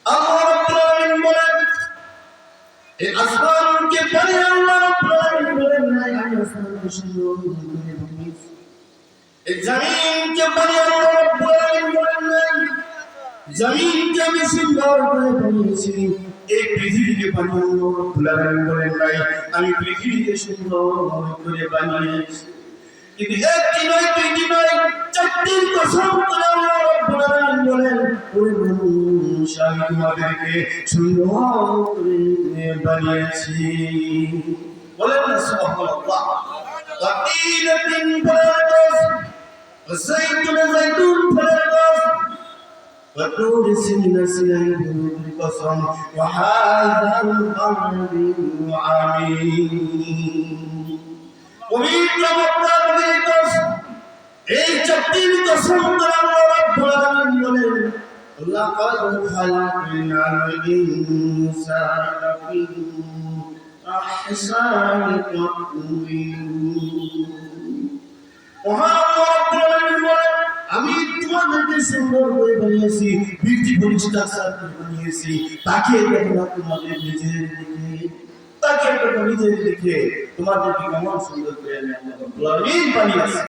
আল্লাহ রাব্বুল আলামিন বলেন এই আসমানকে পানি আল্লাহ রাব্বুল আলামিন বলেন আমি আসমানকে সুন্দর করে বানিয়েছি। এই জমিনকে পানি আল্লাহ রাব্বুল আলামিন বলেন জমিনকে আমি সুন্দর করে বানিয়েছি। এই পৃথিবীকে পানি আল্লাহ রাব্বুল আলামিন বলেন আমি পৃথিবীকে সুন্দর করে বানিয়েছি। কিন্তু একটি নয় দুইটি নয় চারটির কসম করে আল্লাহ রাব্বুল আলামিন বলেন ওরে মানুষ আমি তোমাদেরকে সুন্দর করে বানিয়েছি। বলেন না সুবহানাল্লাহ। ওয়াতিনাতিন ফালাকাস ওয়াসাইতুন যাইতুন ফালাকাস وطور سنين سنين بالقسم وهذا القلب العميد পবিত্র মক্কা নগরীর কসম এই চারটির কসম করে আল্লাহ রাব্বুল আলামিন বলেন লাকাদ খালাকনাল ইনসানা ফি আহসানি তাকওয়িম। মহান আল্লাহ রাব্বুল আলামিন বলেন আমি তোমাদেরকে সুন্দর করে বানিয়েছি, বিউটিফুল স্ট্রাকচার করে বানিয়েছি। তাকে দেখো তোমাদের নিজের দিকে, তাকে দেখো নিজের দিকে তোমাদেরকে কেমন সুন্দর করে আমি আল্লাহ রাব্বুল আলামিন বানিয়েছি।